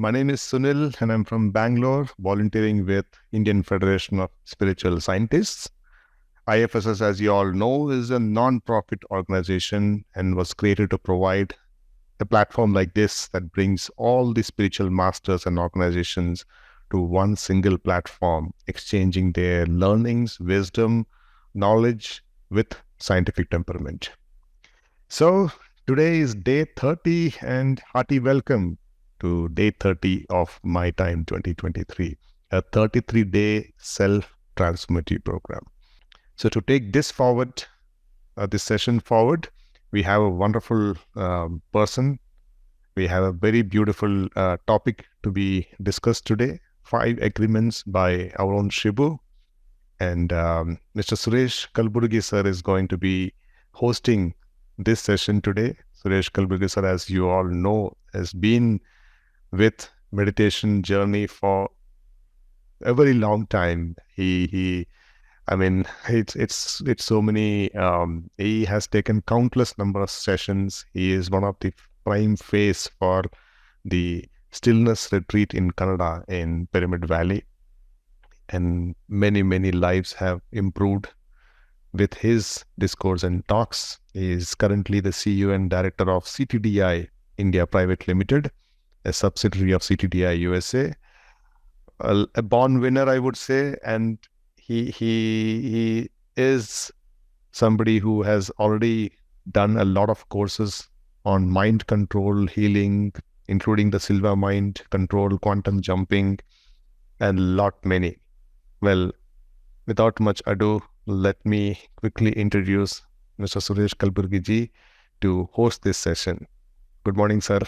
My name is Sunil and I'm from Bangalore, volunteering with Indian Federation of Spiritual Scientists. IFSS, as you all know, is a non-profit organization and was created to provide a platform like this that brings all the spiritual masters and organizations to one single platform, exchanging their learnings, wisdom, knowledge with scientific temperament. So today is day 30 and hearty welcome to day 30 of My Time 2023, a 33-day self-transformative program. So to take this forward, this session forward, we have a wonderful person. We have a very beautiful topic to be discussed today. 5 agreements by our own Shibu. And Mr. Suresh Kalburgi sir is going to be hosting this session today. Suresh Kalburgi sir, as you all know, has been with meditation journey for a very long time. It's so many. He has taken countless number of sessions. He is one of the prime face for the stillness retreat in Canada in Pyramid Valley, and many lives have improved with his discourse and talks. He is currently the CEO and director of CTDI India Private Limited, a subsidiary of CTDI USA, a born winner, I would say, and he is somebody who has already done a lot of courses on mind control, healing, including the Silva mind control, quantum jumping, and lot many. Well, without much ado, let me quickly introduce Mr. Suresh Kalburgi ji to host this session. Good morning, sir.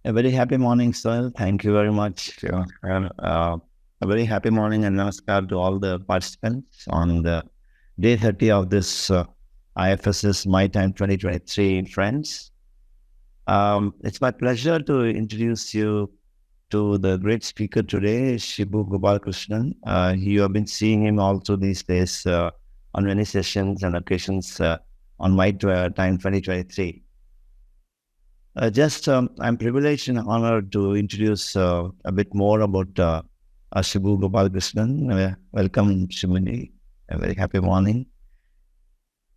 A very happy morning, sir. Thank you very much. A very happy morning and namaskar to all the participants on the day 30 of this IFSS My Time 2023, friends. It's my pleasure to introduce you to the great speaker today, Shibu Gopalakrishnan. You have been seeing him also these days on many sessions and occasions on My Time 2023. I'm privileged and honored to introduce a bit more about Shibu Gopalakrishnan. Welcome, Shibu. A very happy morning.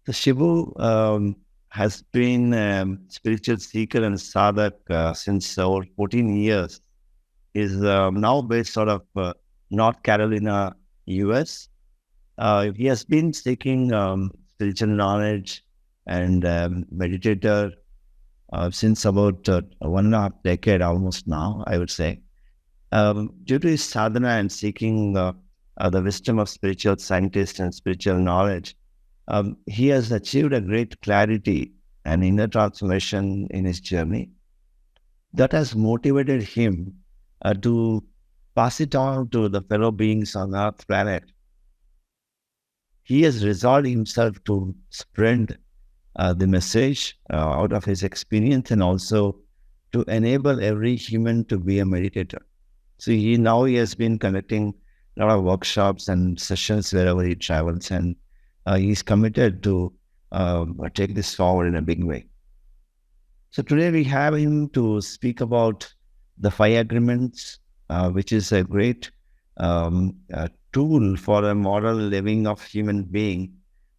So Shibu has been a spiritual seeker and sadhak since over 14 years. Is now based out of North Carolina, US. He has been seeking spiritual knowledge and meditator since about 1.5 decades almost now, I would say. Due to his sadhana and seeking the wisdom of spiritual scientists and spiritual knowledge, he has achieved a great clarity and inner transformation in his journey. That has motivated him to pass it on to the fellow beings on our planet. He has resolved himself to spread the message out of his experience and also to enable every human to be a meditator. So he has been conducting a lot of workshops and sessions wherever he travels, and he's committed to take this forward in a big way. So today we have him to speak about the 5 agreements, which is a great tool for a moral living of human being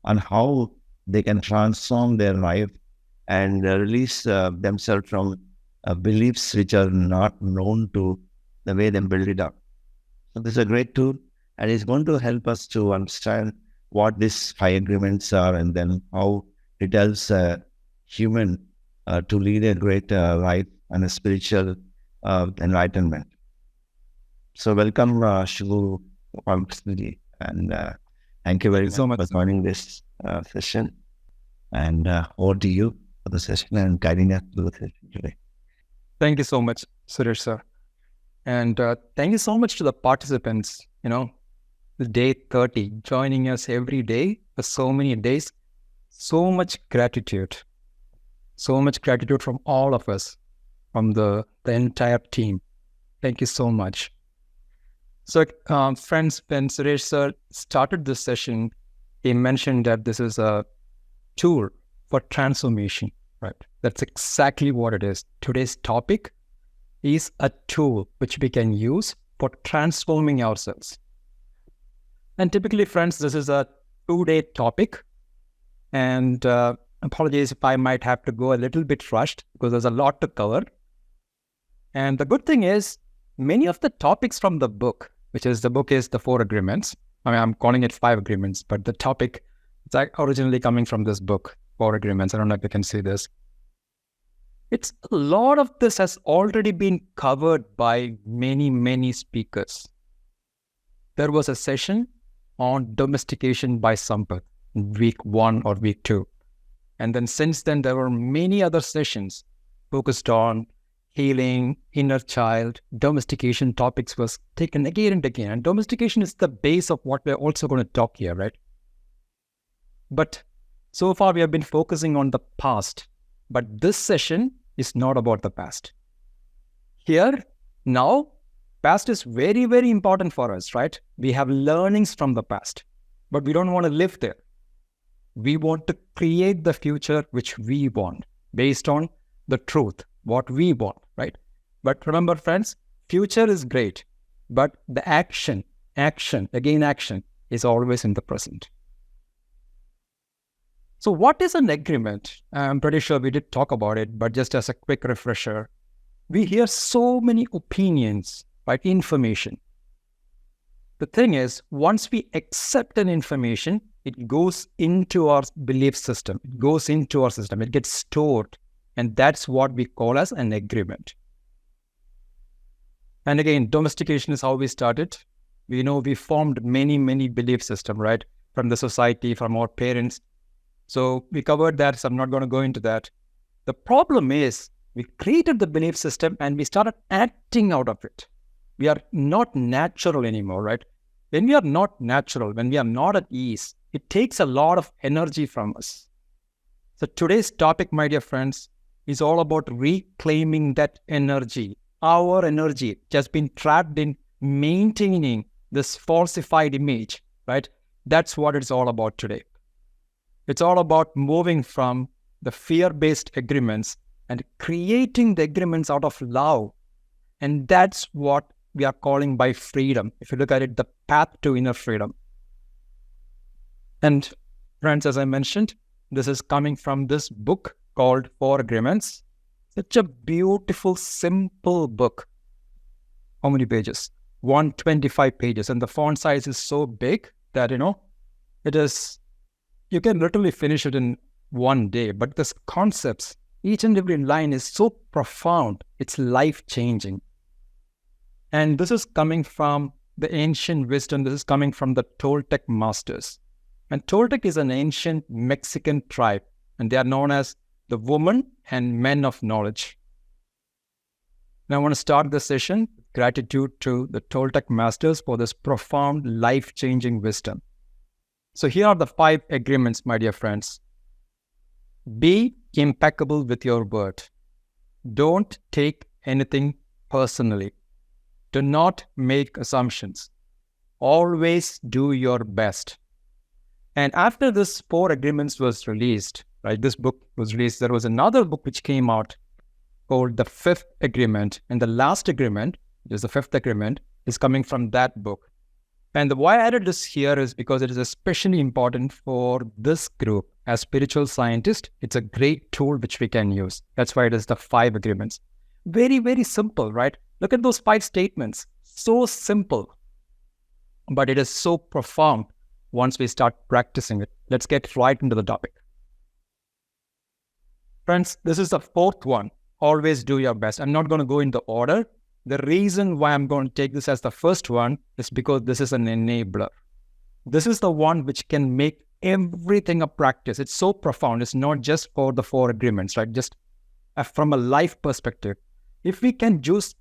on how they can transform their life and release themselves from beliefs which are not known to the way they build it up. So this is a great tool, and it's going to help us to understand what these 5 agreements are and then how it helps a human to lead a great life and a spiritual enlightenment. So welcome, Shibu, and thank you very much for joining this session. And over to you for the session and guiding us through the session today. Thank you so much, Suresh sir. And thank you so much to the participants, the day 30, joining us every day for so many days. So much gratitude from all of us, from the entire team. Thank you so much. So, friends, when Suresh sir started this session, he mentioned that this is a tool for transformation, right? That's exactly what it is. Today's topic, is a tool which we can use for transforming ourselves. And typically, friends, this is a 2-day topic. And apologies if I might have to go a little bit rushed because there's a lot to cover. And the good thing is, many of the topics from the book, the book is the 4 agreements. I mean, I'm calling it 5 agreements, but the topic is originally coming from this book, 4 agreements. I don't know if you can see this. It's a lot of this has already been covered by many, many speakers. There was a session on domestication by Sampath in week 1 or week 2. And then since then, there were many other sessions focused on healing, inner child, domestication topics was taken again and again. And domestication is the base of what we're also going to talk here, right? But so far, we have been focusing on the past. But this session is not about the past. Here, now, past is very, very important for us, right? We have learnings from the past, but we don't want to live there. We want to create the future which we want based on the truth, what we want, right? But remember, friends, future is great, but the action is always in the present. So what is an agreement? I'm pretty sure we did talk about it, but just as a quick refresher, we hear so many opinions, right? Information. The thing is, once we accept an information, it goes into our belief system. It goes into our system. It gets stored. And that's what we call as an agreement. And again, domestication is how we started. We know we formed many, many belief systems, right? From the society, from our parents. So we covered that, so I'm not going to go into that. The problem is, we created the belief system and we started acting out of it. We are not natural anymore, right? When we are not natural, when we are not at ease, it takes a lot of energy from us. So today's topic, my dear friends, is all about reclaiming that energy. Our energy just been trapped in maintaining this falsified image, right? That's what it's all about today. It's all about moving from the fear-based agreements and creating the agreements out of love. And that's what we are calling by freedom. If you look at it, the path to inner freedom. And friends, as I mentioned, this is coming from this book called 4 Agreements. Such a beautiful, simple book. How many pages? 125 pages. And the font size is so big that, it is, you can literally finish it in one day. But this concepts, each and every line is so profound. It's life-changing. And this is coming from the ancient wisdom. This is coming from the Toltec masters. And Toltec is an ancient Mexican tribe. And they are known as the women and men of knowledge. Now I want to start this session with gratitude to the Toltec masters for this profound, life-changing wisdom. So here are the 5 agreements, my dear friends. Be impeccable with your word. Don't take anything personally. Do not make assumptions. Always do your best. And after this 4 agreements was released, right, this book was released, there was another book which came out called the 5th agreement. And the last agreement, which is the 5th agreement, is coming from that book. And why I added this here is because it is especially important for this group. As spiritual scientists, it's a great tool which we can use. That's why it is the 5 agreements. Very, very simple, right? Look at those 5 statements. So simple. But it is so profound once we start practicing it. Let's get right into the topic. Friends, this is the 4th one. Always do your best. I'm not going to go in the order. The reason why I'm going to take this as the first one is because this is an enabler. This is the one which can make everything a practice. It's so profound. It's not just for the 4 agreements, right? Just from a life perspective. If we can just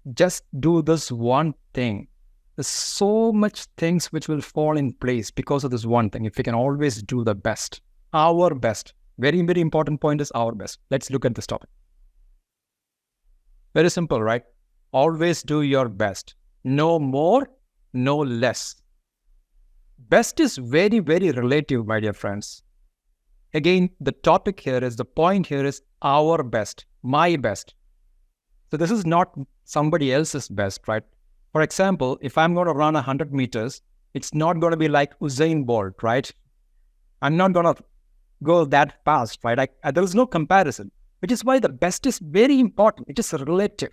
do this one thing, there's so much things which will fall in place because of this one thing. If we can always do the best, our best. Very, very important point is our best. Let's look at this topic. Very simple, right? Always do your best. No more, no less. Best is very, very relative, my dear friends. Again, the topic here is, the point here is our best, my best. So this is not somebody else's best, right? For example, if I'm going to run 100 meters, it's not going to be like Usain Bolt, right? I'm not going to go that fast, right? There is no comparison, which is why the best is very important. It is relative.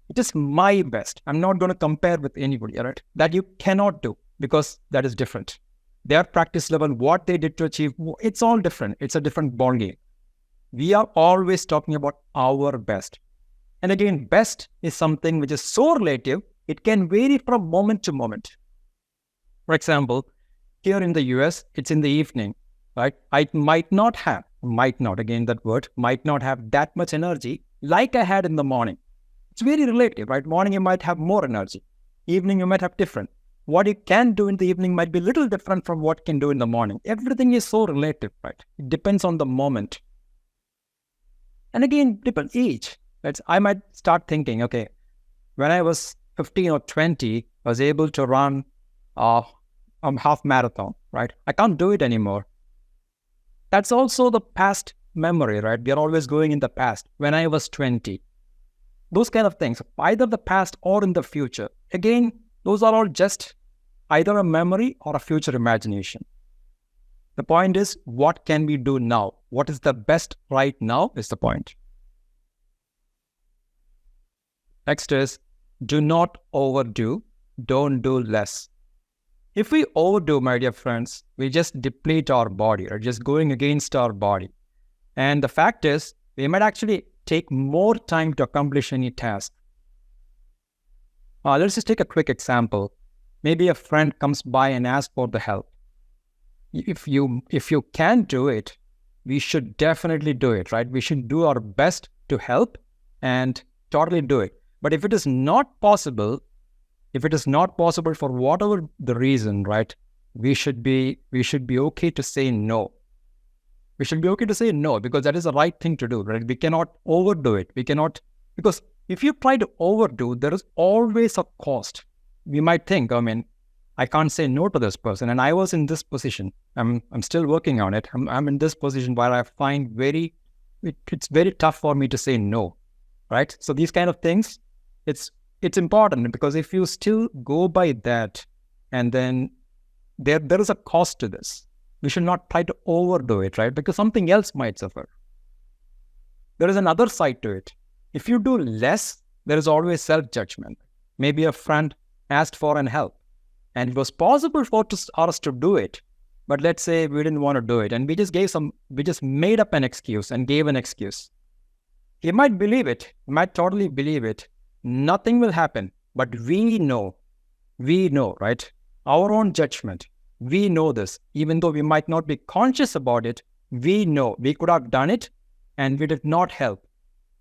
It is my best. I'm not going to compare with anybody, right? That you cannot do because that is different. Their practice level, what they did to achieve, it's all different. It's a different ballgame. We are always talking about our best. And again, best is something which is so relative, it can vary from moment to moment. For example, here in the US, it's in the evening, right? I might not have that much energy like I had in the morning. It's very relative, right? Morning, you might have more energy. Evening, you might have different. What you can do in the evening might be a little different from what you can do in the morning. Everything is so relative, right? It depends on the moment. And again, different age. Right? I might start thinking, okay, when I was 15 or 20, I was able to run a half marathon, right? I can't do it anymore. That's also the past memory, right? We are always going in the past. When I was 20, those kind of things, either the past or in the future. Again, those are all just either a memory or a future imagination. The point is, what can we do now? What is the best right now is the point. Next is, do not overdo, don't do less. If we overdo, my dear friends, we just deplete our body or just going against our body. And the fact is, we might actually take more time to accomplish any task. Let's just take a quick example. Maybe a friend comes by and asks for the help. If you can do it, we should definitely do it, right? We should do our best to help and totally do it. But if it is not possible for whatever the reason, right, we should be okay to say no. We should be okay to say no because that is the right thing to do, right? We cannot overdo it. Because if you try to overdo, there is always a cost. We might think, I can't say no to this person. And I was in this position. I'm still working on it. I'm in this position where I find it's very tough for me to say no, right? So these kind of things, it's important because if you still go by that, and then there is a cost to this. We should not try to overdo it, right? Because something else might suffer. There is another side to it. If you do less, there is always self-judgment. Maybe a friend asked for an help and it was possible for us to do it. But let's say we didn't want to do it and we just made up an excuse and gave an excuse. He might believe it, he might totally believe it. Nothing will happen, but we know, right? Our own judgment, we know this. Even though we might not be conscious about it, we know we could have done it and we did not help.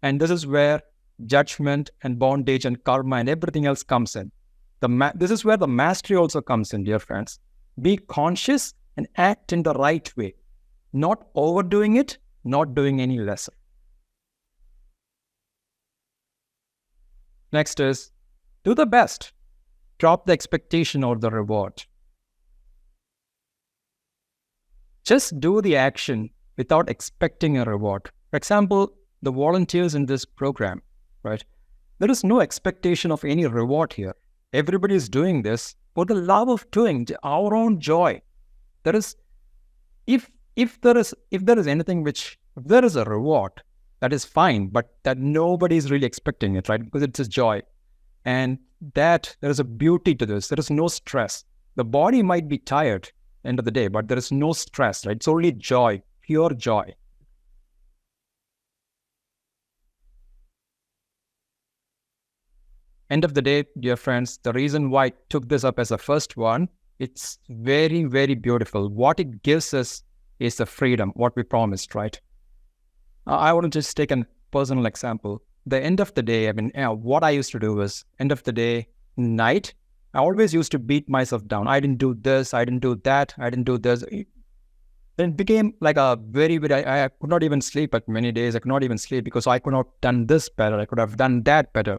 And this is where judgment and bondage and karma and everything else comes in. This is where the mastery also comes in, dear friends. Be conscious and act in the right way. Not overdoing it, not doing any lesser. Next is, do the best. Drop the expectation or the reward. Just do the action without expecting a reward. For example, the volunteers in this program, right? There is no expectation of any reward here. Everybody is doing this for the love of doing, our own joy. There is, if there is a reward, that is fine, but that nobody is really expecting it, right? Because it's a joy. And that there is a beauty to this. There is no stress. The body might be tired end of the day, but there is no stress, right? It's only joy, pure joy. End of the day, dear friends, the reason why I took this up as a first one, it's very, very beautiful. What it gives us is the freedom, what we promised, right? I want to just take a personal example. The end of the day, what I used to do was, end of the day, night, I always used to beat myself down. I didn't do this, I didn't do that, I didn't do this. Then it became like a very, I could not even sleep at many days. I could not even sleep because I could not have done this better. I could have done that better.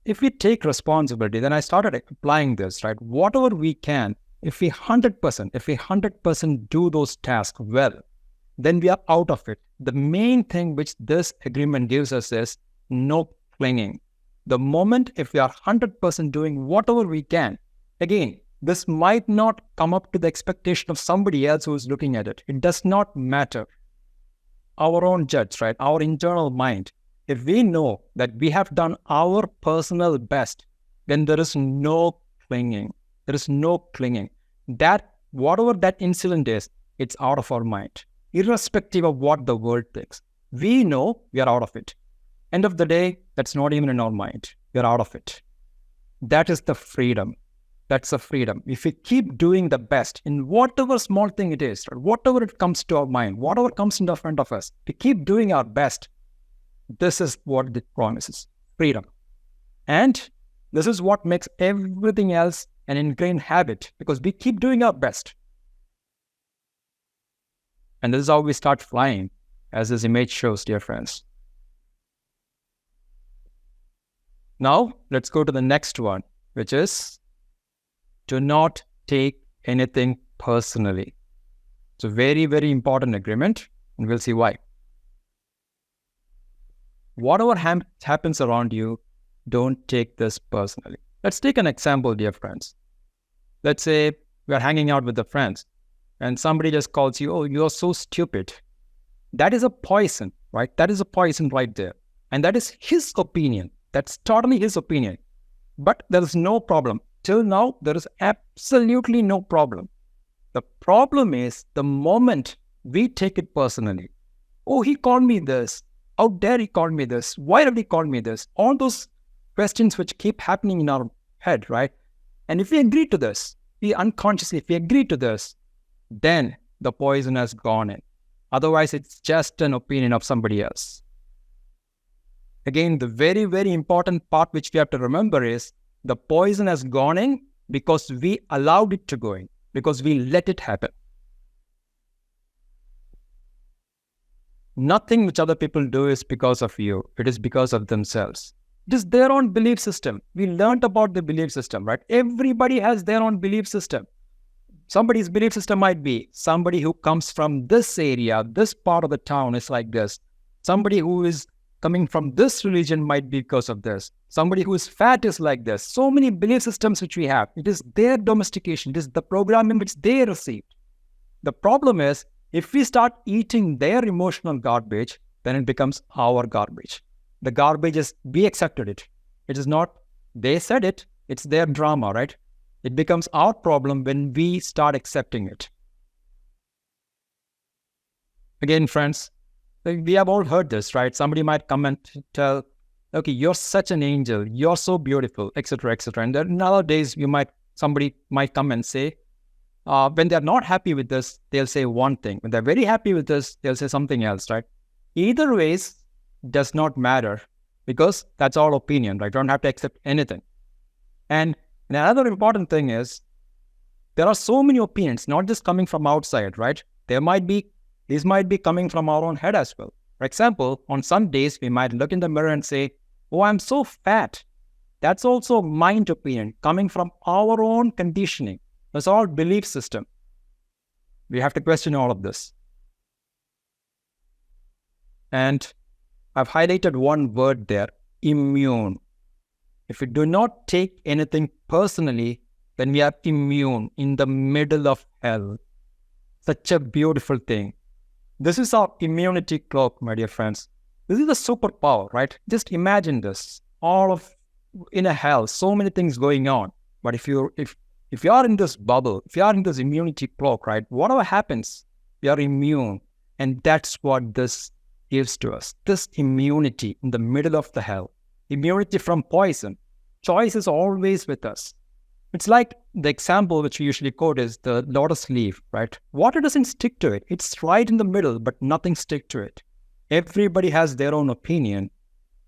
If we take responsibility, then I started applying this, right? Whatever we can, if we 100% do those tasks well, then we are out of it. The main thing which this agreement gives us is no clinging. The moment if we are 100% doing whatever we can, again, this might not come up to the expectation of somebody else who is looking at it. It does not matter. Our own judge, right? Our internal mind. If we know that we have done our personal best, then there is no clinging. There is no clinging. That, whatever that incident is, it's out of our mind, irrespective of what the world thinks. We know we are out of it. End of the day, that's not even in our mind. We're out of it. That is the freedom. That's the freedom. If we keep doing the best in whatever small thing it is, or whatever it comes to our mind, whatever comes in the front of us, we keep doing our best. This is what it promises, freedom. And this is what makes everything else an ingrained habit, because we keep doing our best. And this is how we start flying, as this image shows, dear friends. Now, let's go to the next one, which is do not take anything personally. It's a very, very important agreement, and we'll see why. Whatever happens around you, don't take this personally. Let's take an example, dear friends. Let's say we're hanging out with the friends, and somebody just calls you, oh, you're so stupid. That is a poison, right? That is a poison right there. And that is his opinion. That's totally his opinion. But there is no problem. Till now, there is absolutely no problem. The problem is the moment we take it personally. Oh, he called me this. How dare he call me this? Why did he call me this? All those questions which keep happening in our head, right? And if we agree to this, if we agree to this, then the poison has gone in. Otherwise, it's just an opinion of somebody else. Again, the very, very important part which we have to remember is the poison has gone in because we allowed it to go in, because we let it happen. Nothing which other people do is because of you. It is because of themselves. It is their own belief system. We learned about the belief system, right? Everybody has their own belief system. Somebody's belief system might be somebody who comes from this area, this part of the town is like this. Somebody who is coming from this religion might be because of this. Somebody who is fat is like this. So many belief systems which we have. It is their domestication. It is the programming which they received. The problem is, if we start eating their emotional garbage, then it becomes our garbage. The garbage is, we accepted it. It is not, they said it. It's their drama, right? It becomes our problem when we start accepting it. Again, friends, we have all heard this, right? Somebody might come and tell, okay, you're such an angel, you're so beautiful, etc., etc. And then nowadays, somebody might come and say, when they're not happy with this, they'll say one thing. When they're very happy with this, they'll say something else, right? Either ways does not matter, because that's all opinion, right? You don't have to accept anything. And another important thing is, there are so many opinions, not just coming from outside, right? These might be coming from our own head as well. For example, on some days, we might look in the mirror and say, oh, I'm so fat. That's also mind opinion coming from our own conditioning. That's all belief system. We have to question all of this. And I've highlighted one word there, immune. If we do not take anything personally, then we are immune in the middle of hell. Such a beautiful thing. This is our immunity cloak, my dear friends. This is a superpower, right? Just imagine this. In a hell, so many things going on. But if you are in this bubble, if you are in this immunity cloak, right? Whatever happens, we are immune. And that's what this gives to us. This immunity in the middle of the hell. Immunity from poison. Choice is always with us. It's like the example which we usually quote is the lotus leaf, right? Water doesn't stick to it. It's right in the middle, but nothing sticks to it. Everybody has their own opinion.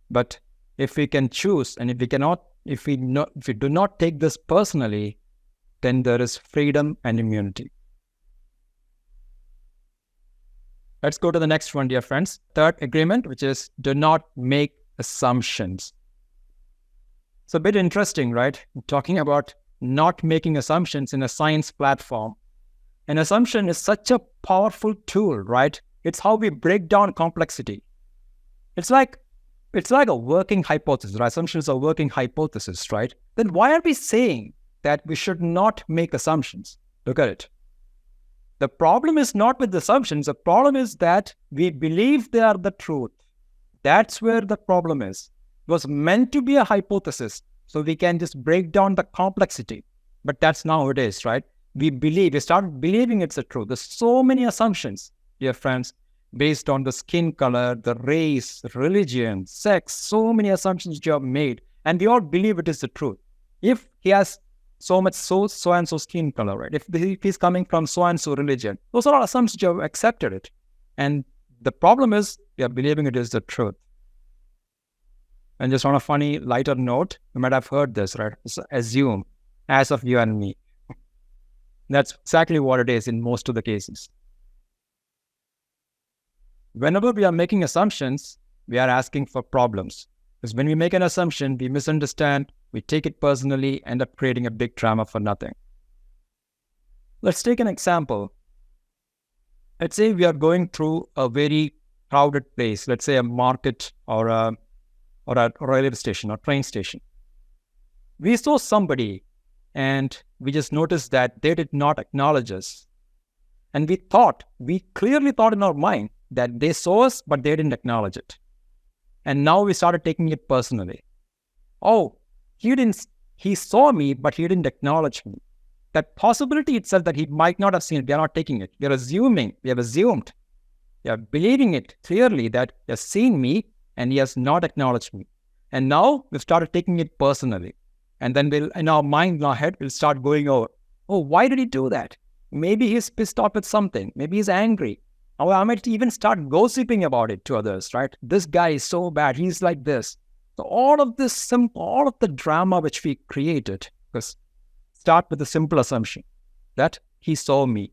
But if we can choose, and if we do not take this personally, then there is freedom and immunity. Let's go to the next one, dear friends. Third agreement, which is do not make assumptions. It's a bit interesting, right? Talking about not making assumptions in a science platform. An assumption is such a powerful tool, right? It's how we break down complexity. It's like it's like a working hypothesis, right? Assumptions are working hypothesis, right? Then why are we saying that we should not make assumptions? Look at it. The problem is not with the assumptions. The problem is that we believe they are the truth. That's where the problem is. It was meant to be a hypothesis, so we can just break down the complexity. But that's not how it is, right? We start believing it's the truth. There's so many assumptions, dear friends, based on the skin color, the race, religion, sex, so many assumptions you have made, and we all believe it is the truth. If he has so much so-and-so skin color, right? If he's coming from so-and-so religion, those are all assumptions you have accepted it. And the problem is, we are believing it is the truth. And just on a funny, lighter note, you might have heard this, right? Assume, as of you and me. That's exactly what it is in most of the cases. Whenever we are making assumptions, we are asking for problems. Because when we make an assumption, we misunderstand, we take it personally, end up creating a big drama for nothing. Let's take an example. Let's say we are going through a very crowded place, let's say a market or a railway station or train station. We saw somebody and we just noticed that they did not acknowledge us. And we clearly thought in our mind that they saw us, but they didn't acknowledge it. And now we started taking it personally. Oh, he saw me, but he didn't acknowledge me. That possibility itself that he might not have seen it, we are not taking it. We have assumed. We are believing it clearly that he has seen me and he has not acknowledged me. And now we've started taking it personally. And then in our mind, in our head, we'll start going over, oh, why did he do that? Maybe he's pissed off with something. Maybe he's angry. Or I might even start gossiping about it to others, right? This guy is so bad. He's like this. So all of the drama which we created, because start with a simple assumption that he saw me.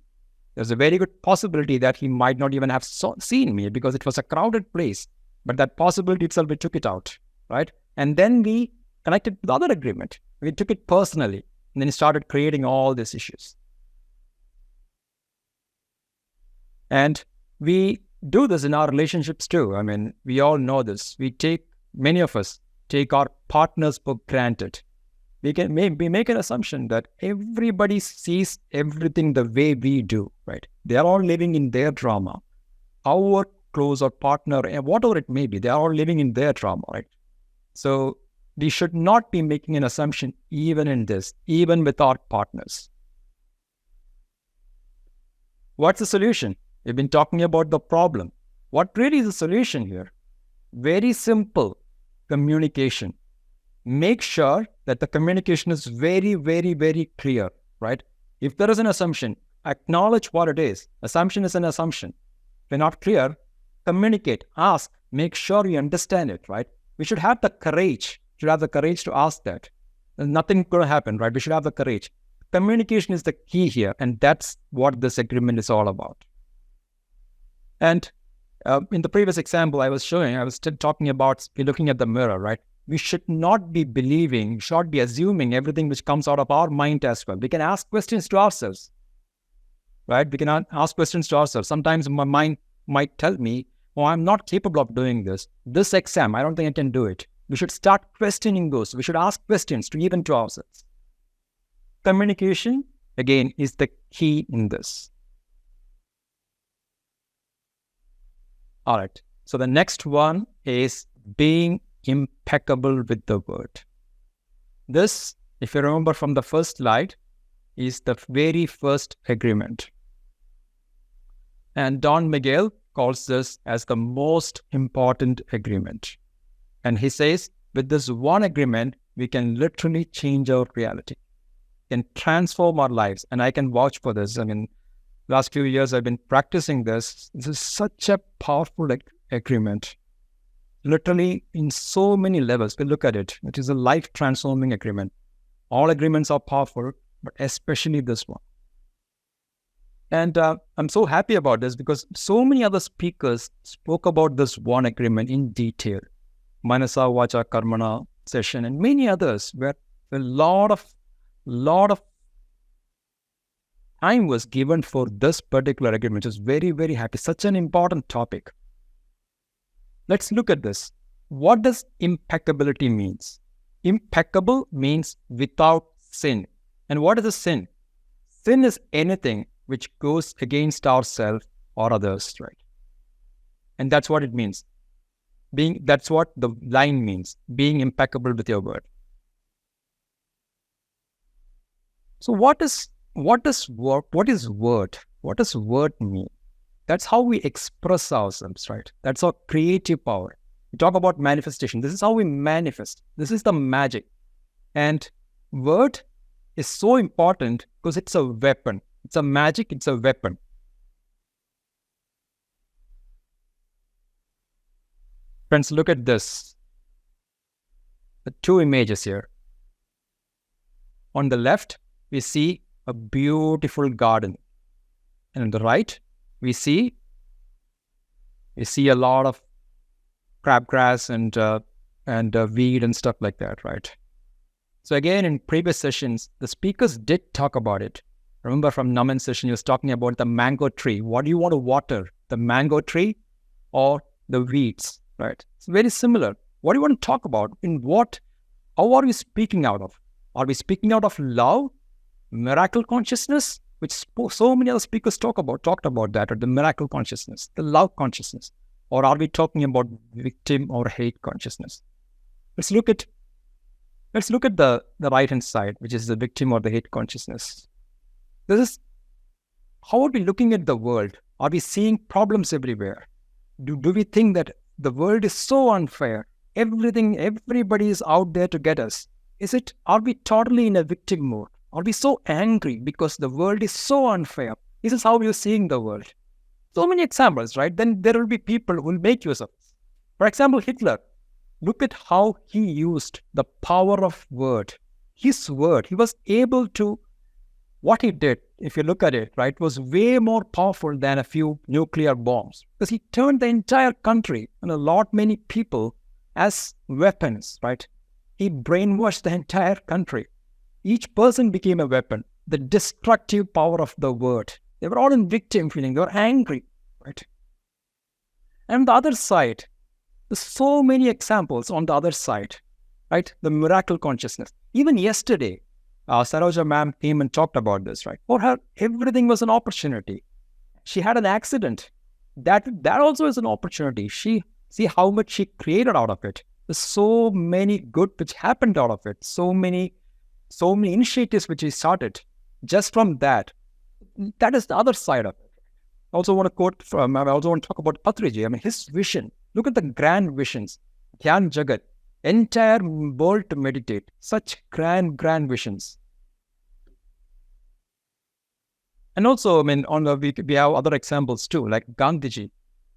There's a very good possibility that he might not even have seen me because it was a crowded place. But that possibility itself, we took it out, right? And then we connected to the other agreement. We took it personally, and then we started creating all these issues. And we do this in our relationships too. I mean, we all know this. Many of us take our partners for granted. We make an assumption that everybody sees everything the way we do, right? They are all living in their drama. Our close or partner, whatever it may be, they are all living in their drama, right? So we should not be making an assumption even in this, even with our partners. What's the solution? We've been talking about the problem. What really is the solution here? Very simple. Communication. Make sure that the communication is very, very, very clear, right? If there is an assumption, acknowledge what it is. Assumption is an assumption. If you're not clear, communicate, ask, make sure you understand it, right? We should have the courage. To ask that. There's nothing going to happen, right? We should have the courage. Communication is the key here, and that's what this agreement is all about. And in the previous example I was still talking about looking at the mirror, right? We should not be assuming everything which comes out of our mind as well. We can ask questions to ourselves, right? We can ask questions to ourselves. Sometimes my mind might tell me, oh, I'm not capable of doing this. This exam, I don't think I can do it. We should start questioning those. We should ask questions even to ourselves. Communication, again, is the key in this. All right. So the next one is being impeccable with the word. This, if you remember from the first slide, is the very first agreement. And Don Miguel calls this as the most important agreement. And he says, with this one agreement, we can literally change our reality, can transform our lives. And I can vouch for this. I mean, last few years, I've been practicing this. This is such a powerful agreement. Literally in so many levels. We look at it. It is a life-transforming agreement. All agreements are powerful, but especially this one. And I'm so happy about this because so many other speakers spoke about this one agreement in detail. Manasa Vacha Karmana session and many others where a lot of time was given for this particular agreement, which is very, very happy. Such an important topic. Let's look at this. what does impeccability means? Impeccable means without sin. And what is a sin? Sin is anything which goes against ourselves or others, right? And that's what it means. That's what the line means, being impeccable with your word. So what is word? What does word mean? That's how we express ourselves, right? That's our creative power. We talk about manifestation. This is how we manifest. This is the magic. And word is so important because it's a weapon. It's a magic, it's a weapon. Friends, look at this. The two images here. On the left, we see a beautiful garden. And on the right, we see a lot of crabgrass and weed and stuff like that, right? So again, in previous sessions, the speakers did talk about it. Remember from Naman's session, he was talking about the mango tree. What do you want to water? The mango tree or the weeds, right? It's very similar. What do you want to talk about? How are we speaking out of? Are we speaking out of love, miracle consciousness, which so many other speakers talked about that, or the miracle consciousness, the love consciousness? Or are we talking about victim or hate consciousness? Let's look at the right-hand side, which is the victim or the hate consciousness. This is how are we looking at the world? Are we seeing problems everywhere? Do we think that the world is so unfair? Everybody is out there to get us. Are we totally in a victim mode? Are we so angry because the world is so unfair? This is how we are seeing the world. So many examples, right? Then there will be people who will make use of it. For example, Hitler. Look at how he used the power of word. His word, he was able to, what he did, if you look at it, right, was way more powerful than a few nuclear bombs. Because he turned the entire country and many people as weapons, right? He brainwashed the entire country. Each person became a weapon. The destructive power of the word. They were all in victim feeling. They were angry, right? And on the other side, there's so many examples on the other side, right? The miracle consciousness. Even yesterday, Saroja ma'am came and talked about this, right? For her, everything was an opportunity. She had an accident. That also is an opportunity. See how much she created out of it. There's so many good which happened out of it. So many initiatives which she started just from that. That is the other side of it. I also want to talk about Patriji. I mean, his vision. Look at the grand visions. Dhyan Jagat, entire world to meditate. Such grand visions. And also, I mean, we have other examples too, like Gandhiji.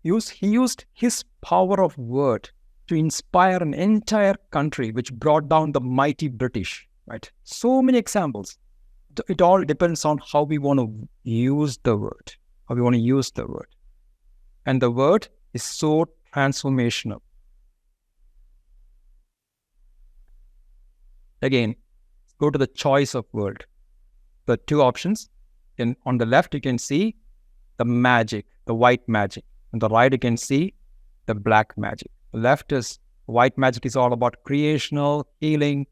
He used his power of word to inspire an entire country, which brought down the mighty British, right? So many examples. It all depends on how we want to use the word. And the word is so transformational. Again, go to the choice of word. The two options. On the left, you can see the magic, the white magic. On the right, you can see the black magic. The left is white magic is all about creational, healing.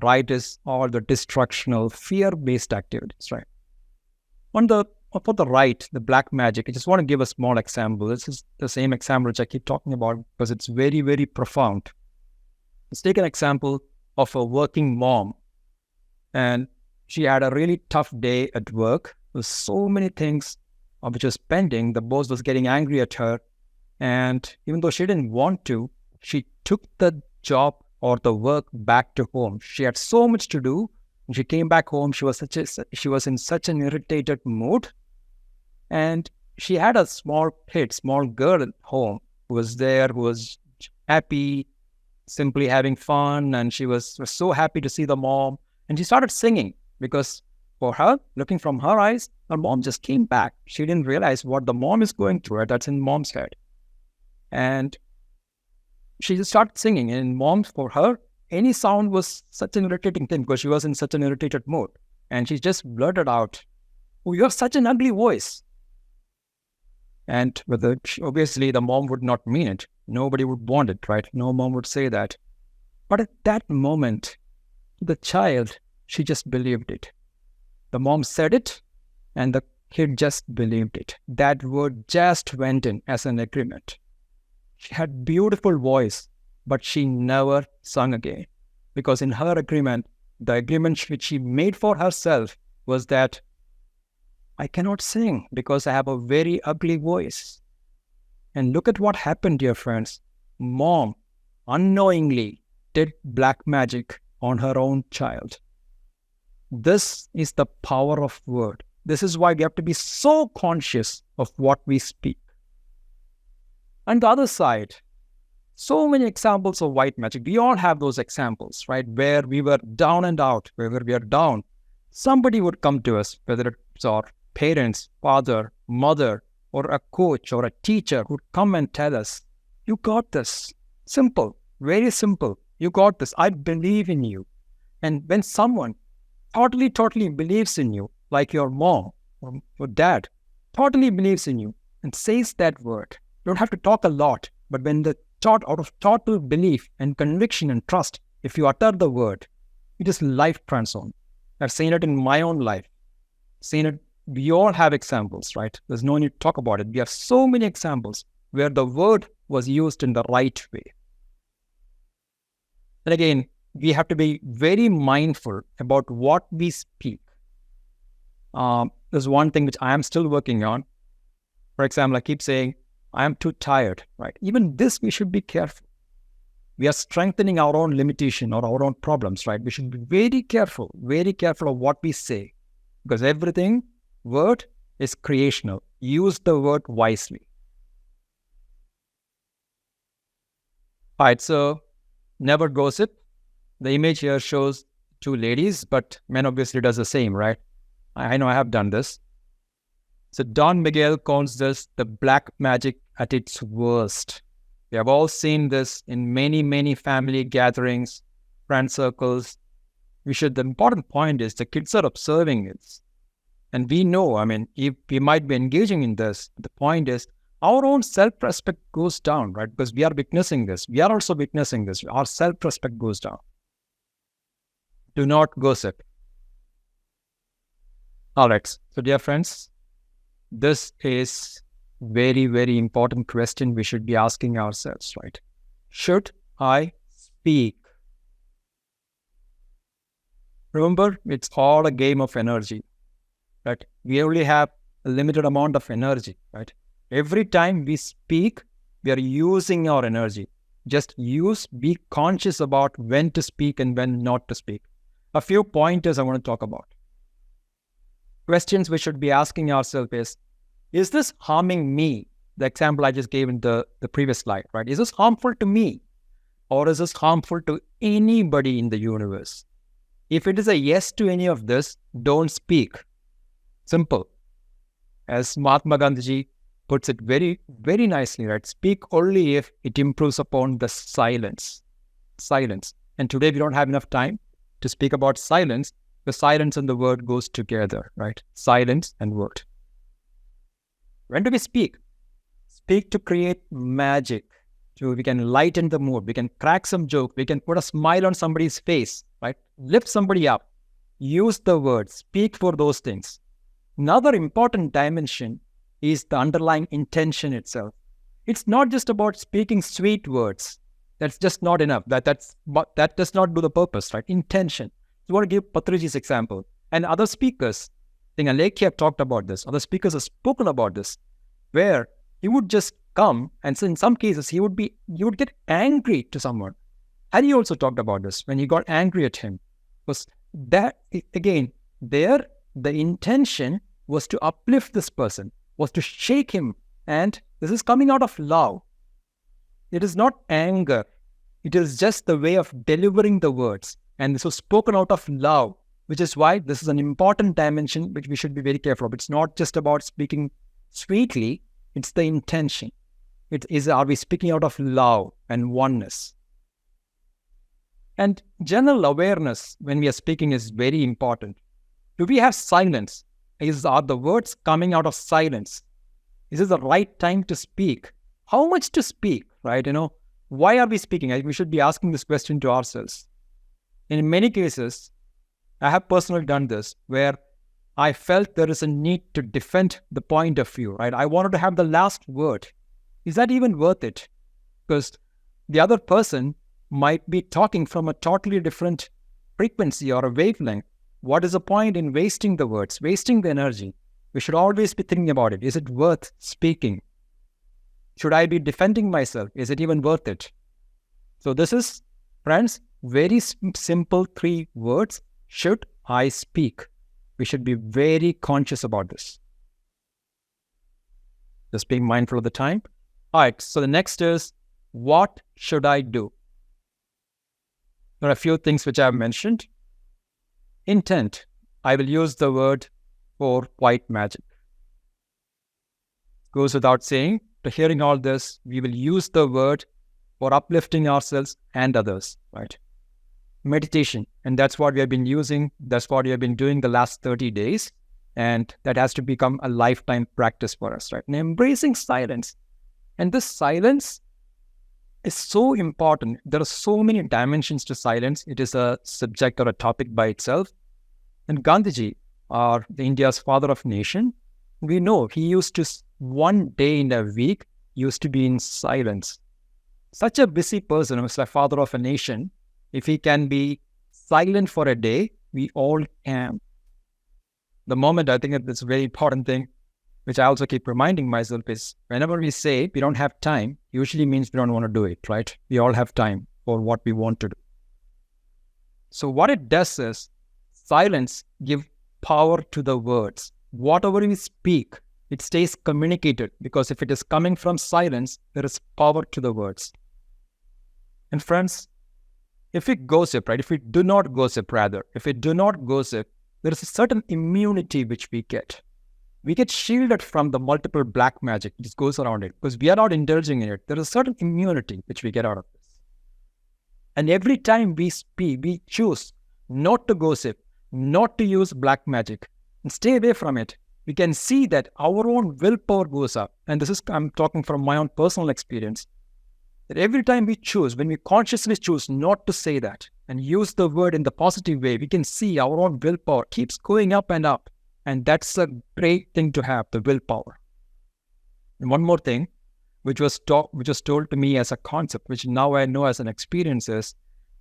Right is all the destructional, fear-based activities, right? For the right, the black magic, I just want to give a small example. This is the same example which I keep talking about because it's very, very profound. Let's take an example of a working mom. And she had a really tough day at work. There were so many things which was pending. The boss was getting angry at her. And even though she didn't want to, she took the job or the work back to home. She had so much to do. When she came back home, she was in such an irritated mood. And she had a small girl at home who was there, who was happy, simply having fun. And she was so happy to see the mom. And she started singing because for her, looking from her eyes, her mom just came back. She didn't realize what the mom is going through. That's in mom's head. And she just started singing. And mom, for her, any sound was such an irritating thing because she was in such an irritated mood. And she just blurted out, "Oh, you have such an ugly voice." And obviously the mom would not mean it. Nobody would want it, right? No mom would say that. But at that moment, the child, she just believed it. The mom said it, and the kid just believed it. That word just went in as an agreement. She had beautiful voice, but she never sung again. Because in her agreement, the agreement which she made for herself was that I cannot sing because I have a very ugly voice. And look at what happened, dear friends. Mom unknowingly did black magic on her own child. This is the power of word. This is why we have to be so conscious of what we speak. On the other side, so many examples of white magic. We all have those examples, right? Where we were down and out, where we are down. Somebody would come to us, whether it's our parents, father, mother, or a coach or a teacher who'd come and tell us, you got this. Simple, very simple. You got this. I believe in you. And when someone totally believes in you, like your mom or dad, totally believes in you and says that word, you don't have to talk a lot, but when the thought out of total belief and conviction and trust, if you utter the word, it is life transformed. I've seen it in my own life. Seen it. We all have examples, right? There's no need to talk about it. We have so many examples where the word was used in the right way. And again, we have to be very mindful about what we speak. There's one thing which I am still working on. For example, I keep saying, I am too tired, right? Even this, we should be careful. We are strengthening our own limitation or our own problems, right? We should be very careful of what we say. Because everything, word, is creational. Use the word wisely. All right, so never gossip. The image here shows two ladies, but men obviously does the same, right? I know I have done this. So Don Miguel calls this the black magic at its worst. We have all seen this in many family gatherings, friend circles. The important point is the kids are observing it. And we know, if we might be engaging in this, the point is our own self-respect goes down, right? Because we are witnessing this. We are also witnessing this. Our self-respect goes down. Do not gossip. All right. So dear friends, this is very important question we should be asking ourselves, right? Should I speak? Remember, it's all a game of energy, right? We only have a limited amount of energy, right? Every time we speak, we are using our energy. Be conscious about when to speak and when not to speak. A few pointers I want to talk about. Questions we should be asking ourselves is this harming me? The example I just gave in the previous slide, right? Is this harmful to me? Or is this harmful to anybody in the universe? If it is a yes to any of this, don't speak. Simple. As Mahatma Gandhiji puts it very nicely, right? Speak only if it improves upon the silence. Silence. And today we don't have enough time to speak about silence. The silence and the word goes together, right? Silence and word. When do we speak? Speak to create magic. We can lighten the mood. We can crack some joke. We can put a smile on somebody's face, right? Lift somebody up. Use the word. Speak for those things. Another important dimension is the underlying intention itself. It's not just about speaking sweet words. That's just not enough. That does not do the purpose, right? Intention. So I want to give Patriji's example. And other speakers, I think Alekhi have talked about this. Other speakers have spoken about this, where he would just come, and so in some cases, he would get angry to someone. And he also talked about this when he got angry at him. Was that, again, there, the intention was to uplift this person, was to shake him. And this is coming out of love. It is not anger. It is just the way of delivering the words. And this was spoken out of love, which is why this is an important dimension which we should be very careful of. It's not just about speaking sweetly, it's the intention. Are we speaking out of love and oneness? And general awareness when we are speaking is very important. Do we have silence? Are the words coming out of silence? Is it the right time to speak? How much to speak? right? Why are we speaking? We should be asking this question to ourselves. In many cases, I have personally done this where I felt there is a need to defend the point of view, right? I wanted to have the last word. Is that even worth it? Because the other person might be talking from a totally different frequency or a wavelength. What is the point in wasting the words, wasting the energy? We should always be thinking about it. Is it worth speaking? Should I be defending myself? Is it even worth it? So this is, friends, very simple 3 words. Should I speak? We should be very conscious about this. Just being mindful of the time. All right, so the next is, what should I do? There are a few things which I have mentioned. Intent. I will use the word for white magic. Goes without saying, to hearing all this, we will use the word for uplifting ourselves and others, right? Meditation, and that's what we have been using. That's what we have been doing the last 30 days. And that has to become a lifetime practice for us, right? And embracing silence. And this silence is so important. There are so many dimensions to silence. It is a subject or a topic by itself. And Gandhiji, the India's father of nation, we know he used to, one day in a week, used to be in silence. Such a busy person who's like father of a nation, if he can be silent for a day, we all can. The moment, I think it's a very important thing, which I also keep reminding myself, is whenever we say we don't have time, usually means we don't want to do it, right? We all have time for what we want to do. So what it does is, silence gives power to the words. Whatever we speak, it stays communicated, because if it is coming from silence, there is power to the words. And friends, if we gossip, right? If we do not gossip, rather, if we do not gossip, there is a certain immunity which we get. We get shielded from the multiple black magic which goes around it, because we are not indulging in it. There is a certain immunity which we get out of this. And every time we speak, we choose not to gossip, not to use black magic, and stay away from it. We can see that our own willpower goes up. And this is, I'm talking from my own personal experience, that every time we choose, when we consciously choose not to say that and use the word in the positive way, we can see our own willpower keeps going up and up. And that's a great thing to have, the willpower. And one more thing, which was told to me as a concept, which now I know as an experience, is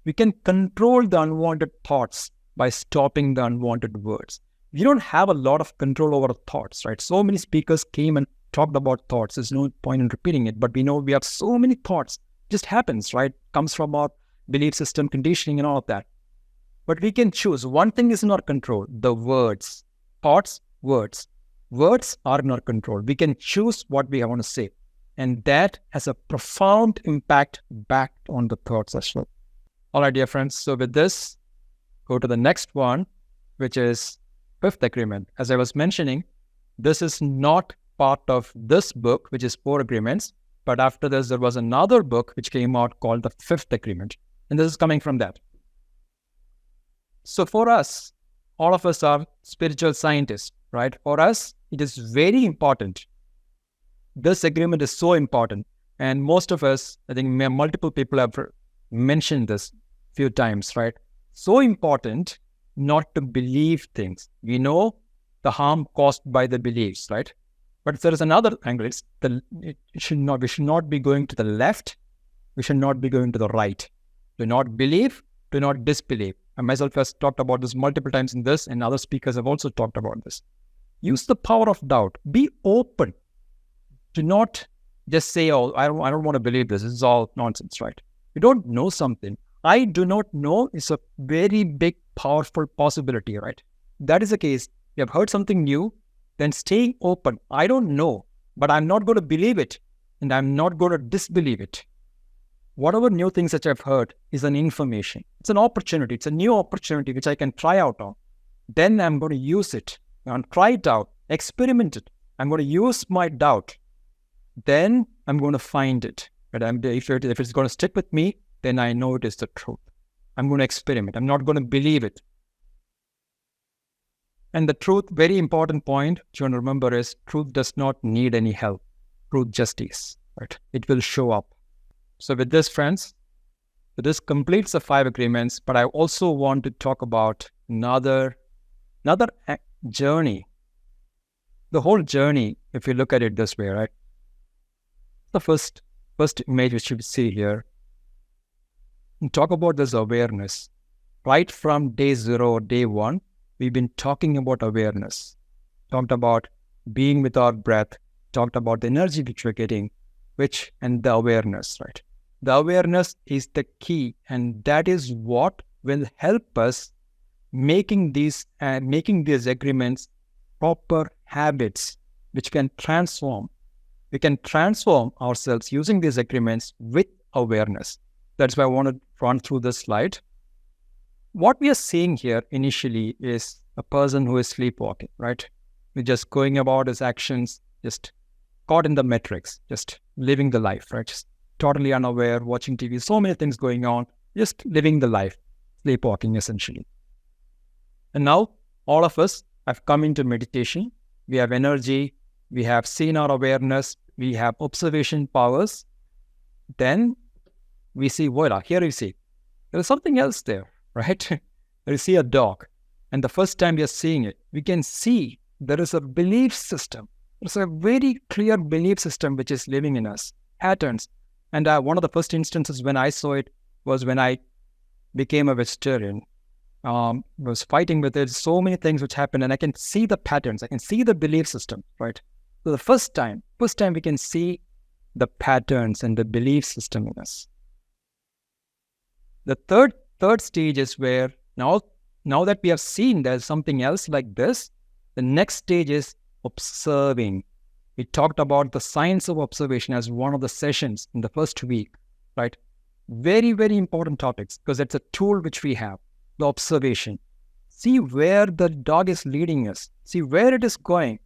we can control the unwanted thoughts by stopping the unwanted words. We don't have a lot of control over thoughts, right? So many speakers came and talked about thoughts. There's no point in repeating it, but we know we have so many thoughts. It just happens, right? Comes from our belief system, conditioning, and all of that. But we can choose. One thing is in our control, the words. Thoughts, words. Words are in our control. We can choose what we want to say. And that has a profound impact back on the thoughts as well. All right, dear friends. So with this, go to the next one, which is 5th agreement. As I was mentioning, this is not part of this book, which is 4 agreements. But after this, there was another book which came out called the 5th agreement. And this is coming from that. So for us, all of us are spiritual scientists, right? For us, it is very important. This agreement is so important. And most of us, I think multiple people have mentioned this a few times, right? So important not to believe things. We know the harm caused by the beliefs, right? But there is another angle. We should not be going to the left. We should not be going to the right. Do not believe, do not disbelieve. I myself has talked about this multiple times in this, and other speakers have also talked about this. Use the power of doubt. Be open. Do not just say, oh, I don't want to believe this. This is all nonsense, right? You don't know something. I do not know is a very big, powerful possibility, right? That is the case. You have heard something new, then staying open. I don't know, but I'm not going to believe it, and I'm not going to disbelieve it. Whatever new things that I've heard is an information. It's an opportunity. It's a new opportunity which I can try out on. Then I'm going to use it and try it out, experiment it. I'm going to use my doubt. Then I'm going to find it. But if it's going to stick with me, then I know it is the truth. I'm going to experiment. I'm not going to believe it. And the truth, very important point you want to remember is truth does not need any help. Truth just is, right? It will show up. So with this, friends, this completes the 5 agreements, but I also want to talk about another journey. The whole journey, if you look at it this way, right? The first image which you see here, talk about this awareness. Right from day 0, day 1, we've been talking about awareness. Talked about being with our breath, talked about the energy which we're getting, and the awareness, right? The awareness is the key, and that is what will help us making these agreements proper habits, which can transform. We can transform ourselves using these agreements with awareness. That's why I want to run through this slide. What we are seeing here initially is a person who is sleepwalking, right? We're just going about his actions, just caught in the matrix, just living the life, right? Just totally unaware, watching TV, so many things going on, just living the life, sleepwalking essentially. And now all of us have come into meditation. We have energy, we have seen our awareness, we have observation powers. Then we see, voila, here you see, there is something else there, right? You see a dog, and the first time we are seeing it, we can see there is a belief system. There's a very clear belief system which is living in us, patterns. And one of the first instances when I saw it was when I became a vegetarian. Was fighting with it, so many things which happened, and I can see the patterns, I can see the belief system, right? So the first time we can see the patterns and the belief system in us. The third stage is where now that we have seen there's something else like this, the next stage is observing. We talked about the science of observation as one of the sessions in the first week, right? Very, very important topics, because it's a tool which we have, the observation. See where the dog is leading us. See where it is going.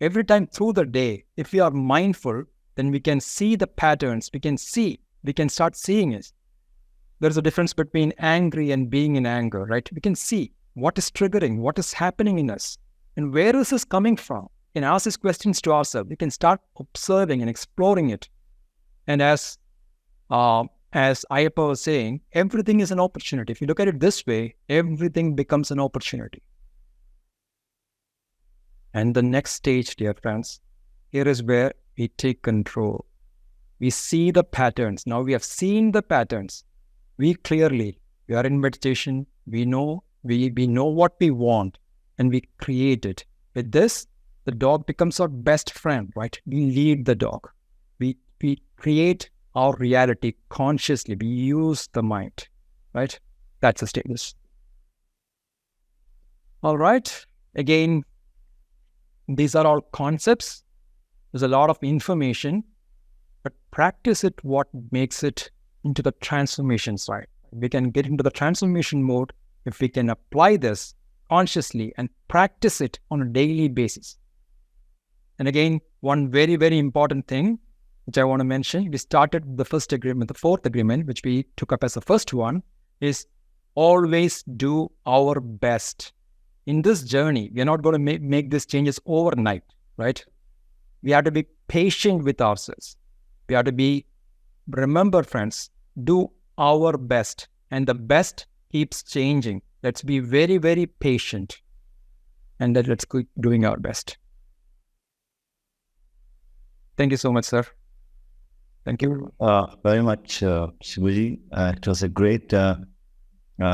Every time through the day, if we are mindful, then we can see the patterns. We can start seeing it. There's a difference between angry and being in anger, right? We can see what is triggering, what is happening in us, and where is this coming from. We can ask these questions to ourselves. We can start observing and exploring it. And as Ayappa was saying, everything is an opportunity. If you look at it this way, everything becomes an opportunity. And the next stage, dear friends, here is where we take control. We see the patterns. Now we have seen the patterns. We are in meditation. We know what we want, and we create it. With this, the dog becomes our best friend, right? We lead the dog. We create our reality consciously. We use the mind, right? That's the status. All right. Again, these are all concepts. There's a lot of information, but practice it, what makes it into the transformation side. We can get into the transformation mode if we can apply this consciously and practice it on a daily basis. And again, one very, very important thing which I want to mention, we started the first agreement, the 4th agreement, which we took up as the first one, is always do our best. In this journey, we are not going to make these changes overnight, right? We have to be patient with ourselves. We have to remember friends, do our best, and the best keeps changing. Let's be very, very patient, and then let's keep doing our best. Thank you so much, sir. Thank you. Very much, Shibuji. It was a great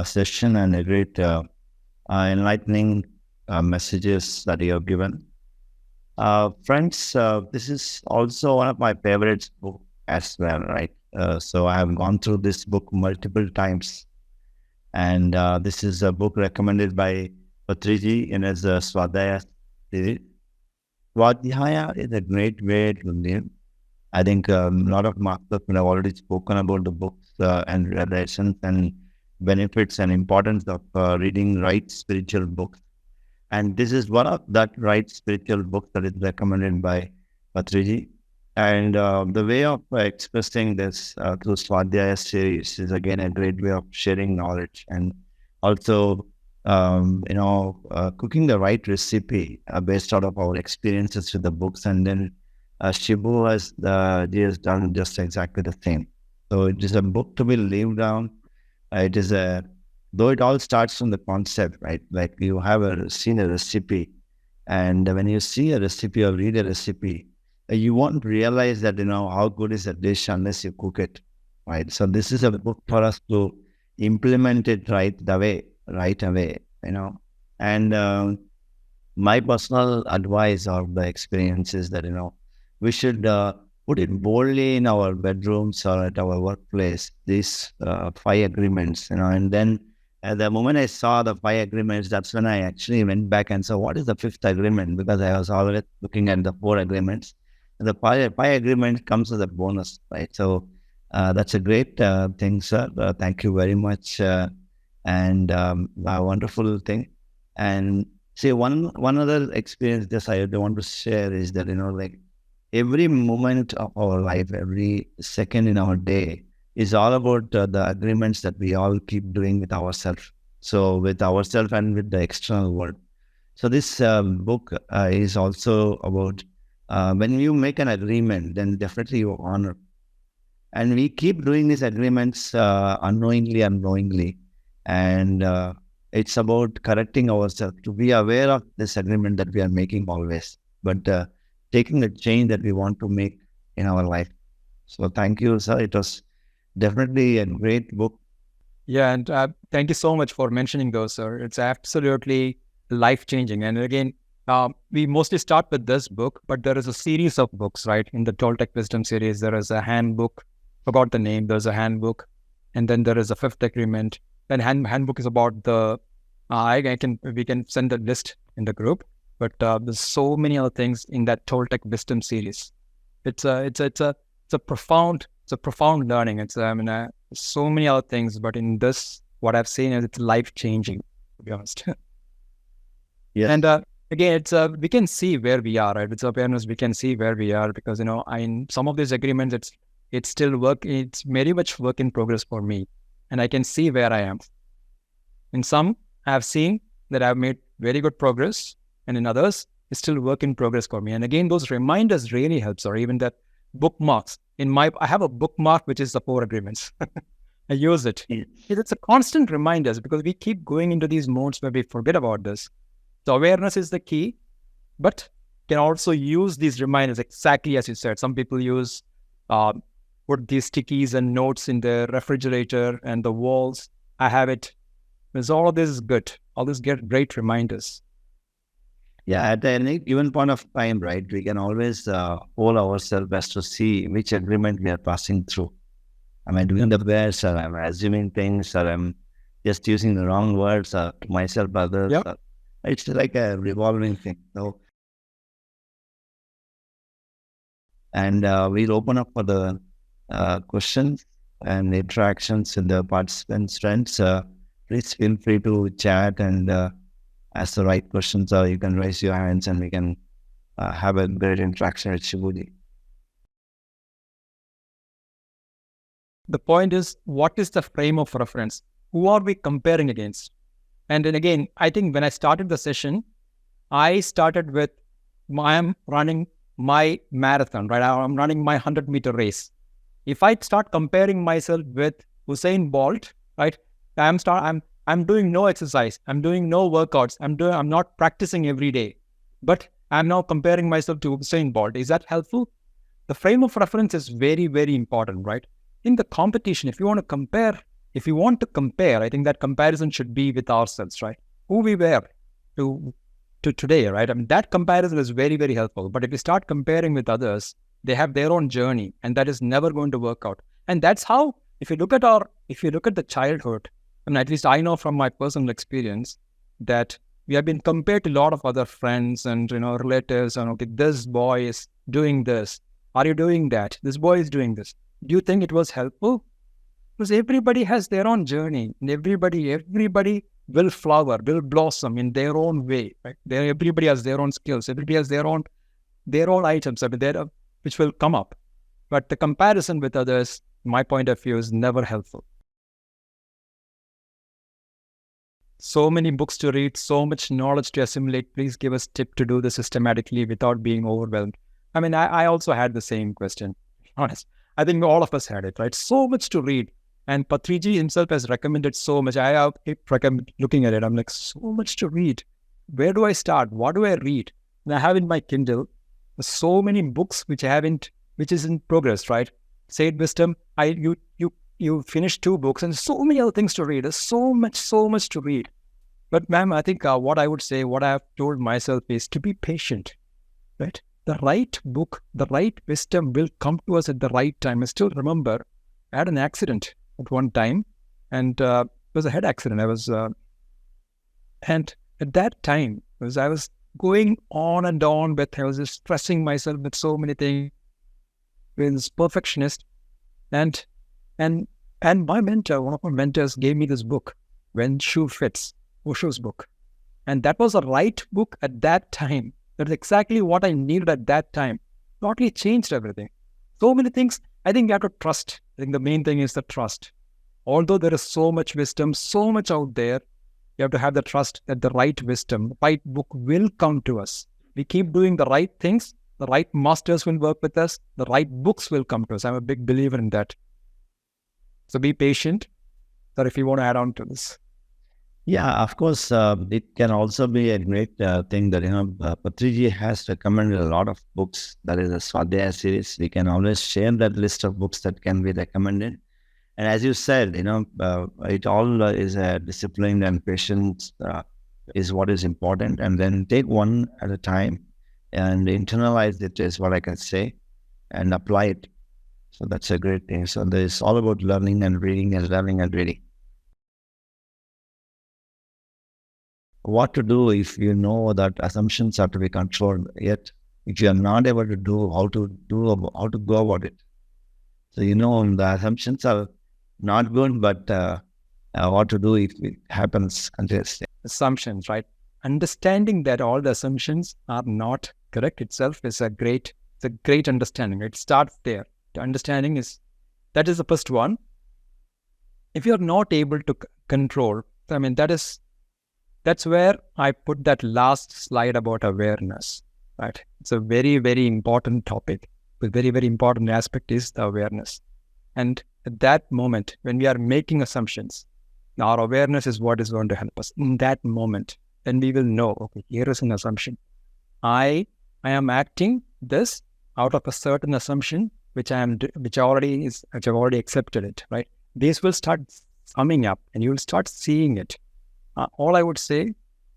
session and a great enlightening messages that you have given. Friends, this is also one of my favorite books as well, right? So I have gone through this book multiple times. And this is a book recommended by Patriji in his Swadhyaya series. Swadhyaya is a great way to live. I think a lot of masters have already spoken about the books and relations and benefits and importance of reading right spiritual books. And this is one of that right spiritual books that is recommended by Patriji. And the way of expressing this through Swadhyaya series is again a great way of sharing knowledge and also, cooking the right recipe based out of our experiences with the books. And then Shibu has done just exactly the same. So it is a book to be lived down. It is though it all starts from the concept, right? Like you have seen a recipe, and when you see a recipe or read a recipe, you won't realize that, how good is a dish unless you cook it, right? So this is a book for us to implement it right away, And my personal advice or the experience is that, we should put it boldly in our bedrooms or at our workplace, these 5 agreements, and then at the moment I saw the 5 agreements, that's when I actually went back and saw what is the 5th agreement, because I was already looking at the 4 agreements. And the five agreement comes as a bonus, right? So that's a great thing, sir. Thank you very much. And a wonderful thing. And see, one other experience that I want to share is that, like every moment of our life, every second in our day is all about the agreements that we all keep doing with ourselves. So with ourselves and with the external world. So this book is also about when you make an agreement, then definitely you honor. And we keep doing these agreements unknowingly and knowingly. And it's about correcting ourselves to be aware of this agreement that we are making always, but taking the change that we want to make in our life. So thank you, sir. It was definitely a great book. Yeah, and thank you so much for mentioning those, sir. It's absolutely life-changing. And again, we mostly start with this book, but there is a series of books, right? In the Toltec Wisdom series, there is a handbook. Forgot the name. There's a handbook, and then there is a 5th agreement. Then handbook is about the. We can send the list in the group, but there's so many other things in that Toltec Wisdom series. It's a profound learning. So many other things, but in this, what I've seen is it's life-changing, to be honest. Yes. And again, it's we can see where we are, right? With awareness, we can see where we are, because in some of these agreements, it's still work. It's very much work in progress for me, and I can see where I am. In some, I have seen that I've made very good progress, and in others, it's still work in progress for me. And again, those reminders really helps, or even that bookmarks. I have a bookmark which is the 4 agreements. I use it. Yes. It's a constant reminder, because we keep going into these modes where we forget about this. So awareness is the key, but can also use these reminders exactly as you said. Some people use put these stickies and notes in the refrigerator and the walls. I have it. Because all of this is good. All this get great reminders. Yeah, at any given point of time, right, we can always hold ourselves best to see which agreement we are passing through. Am I doing the best, or am I assuming things, or I'm just using the wrong words, or to myself, others? Yep. It's like a revolving thing. So, and we'll open up for the questions and interactions with the participants, friends. Please feel free to chat and ask the right questions, or you can raise your hands and we can have a great interaction with Shibuji. The point is, what is the frame of reference? Who are we comparing against? And then again, I think when I started the session, I started with, I am running my marathon, right? I'm running my 100-meter race. If I start comparing myself with Usain Bolt, right? I'm doing no exercise. I'm doing no workouts. I'm not practicing every day, but I'm now comparing myself to Usain Bolt. Is that helpful? The frame of reference is very, very important, right? In the competition, if you want to compare, I think that comparison should be with ourselves, right? Who we were to today, right? I mean, that comparison is very, very helpful. But if you start comparing with others, they have their own journey, and that is never going to work out. And that's how, if you look at the childhood, I mean, at least I know from my personal experience that we have been compared to a lot of other friends and relatives, and okay, this boy is doing this. Are you doing that? This boy is doing this. Do you think it was helpful? Because everybody has their own journey, and everybody will flower, will blossom in their own way. Right? Everybody has their own skills. Everybody has their own items, which will come up. But the comparison with others, my point of view, is never helpful. So many books to read, so much knowledge to assimilate. Please give us tip to do this systematically without being overwhelmed. I mean, I also had the same question. Honest, I think all of us had it, right? So much to read. And Patriji himself has recommended so much. I have keep looking at it. I'm like, so much to read. Where do I start? What do I read? And I have in my Kindle so many books which is in progress, right? Said Wisdom, you finished 2 books and so many other things to read. There's so much to read. But ma'am, I think what I would say, what I have told myself is to be patient, right? The right book, the right wisdom will come to us at the right time. I still remember I had an accident at one time, and it was a head accident. And at that time, I was going on and on with, I was just stressing myself with so many things, with this perfectionist, and and my mentor, one of my mentors, gave me this book, When Shoe Fits, Osho's book, and that was the right book at that time. That's exactly what I needed at that time. Totally changed everything. So many things. I think you have to trust. I think the main thing is the trust. Although there is so much wisdom, so much out there, you have to have the trust that the right wisdom, the right book will come to us. We keep doing the right things, the right masters will work with us, the right books will come to us. I'm a big believer in that. So be patient. Sir, if you want to add on to this. Yeah, of course, it can also be a great thing that, Patriji has recommended a lot of books. That is a Swadhyaya series. We can always share that list of books that can be recommended. And as you said, it all is a discipline, and patience is what is important. And then take one at a time and internalize it is what I can say, and apply it. So that's a great thing. So it's all about learning and reading and learning and reading. What to do if you know that assumptions are to be controlled, yet if you are not able to do, how to go about it. So the assumptions are not good, but what to do if it happens continuously. Assumptions, right? Understanding that all the assumptions are not correct itself is a great understanding. It starts there. The understanding that is the first one. If you're not able to control, I mean, that's where I put that last slide about awareness, right? It's a very, very important topic. The very, very important aspect is the awareness. And at that moment, when we are making assumptions, our awareness is what is going to help us. In that moment, then we will know, okay, here is an assumption. I am acting this out of a certain assumption, which I've already accepted it, right? This will start coming up and you will start seeing it. All I would say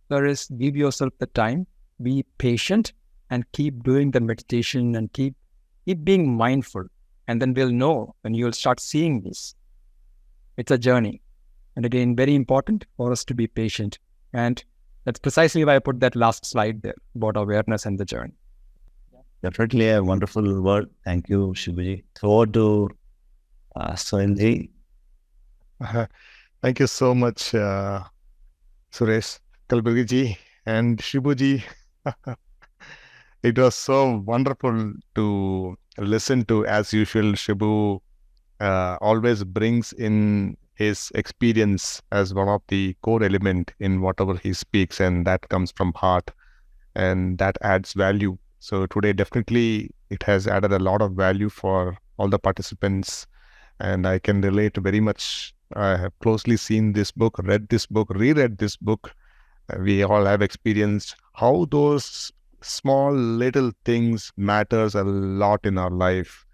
there is, give yourself the time, be patient, and keep doing the meditation and keep being mindful. And then we'll know when you'll start seeing this. It's a journey. And again, very important for us to be patient. And that's precisely why I put that last slide there about awareness and the journey. Definitely a wonderful word. Thank you, Shibuji. So to Surenji. Thank you so much, Suresh, Kalburgi and Shibuji. It was so wonderful to listen to. As usual, Shibu always brings in his experience as one of the core element in whatever he speaks, and that comes from heart, and that adds value. So today, definitely, it has added a lot of value for all the participants, and I can relate very much. I have closely seen this book, read this book, reread this book. We all have experienced how those small little things matters a lot in our life.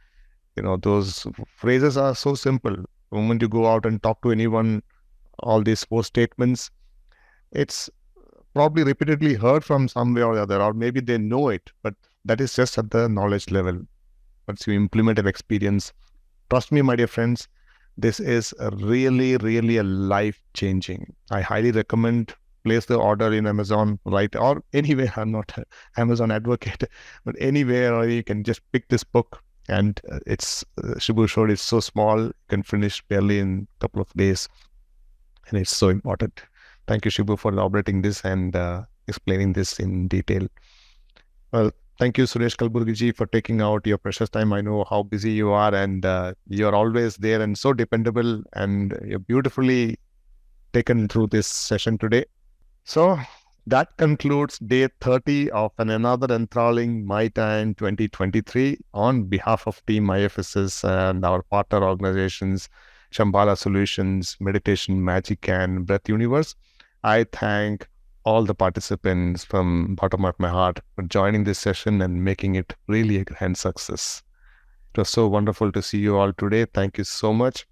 Those phrases are so simple. The moment you go out and talk to anyone, all these 4 statements, it's probably repeatedly heard from some way or the other, or maybe they know it, but that is just at the knowledge level. Once you implement an experience, trust me, my dear friends, this is really, really a life-changing. I highly recommend place the order in Amazon, right, or anywhere. I'm not an Amazon advocate, but anywhere, or you can just pick this book. And Shibu showed it's so small, you can finish barely in a couple of days. And it's so important. Thank you, Shibu, for elaborating this and explaining this in detail. Well, thank you, Suresh Kalburgi, for taking out your precious time. I know how busy you are, and you're always there and so dependable, and you're beautifully taken through this session today. So That concludes day 30 of another enthralling My Time 2023. On behalf of Team IFSS and our partner organizations, Shambhala Solutions, Meditation Magic, and Breath Universe, I thank all the participants from bottom of my heart for joining this session and making it really a grand success. It was so wonderful to see you all today. Thank you so much.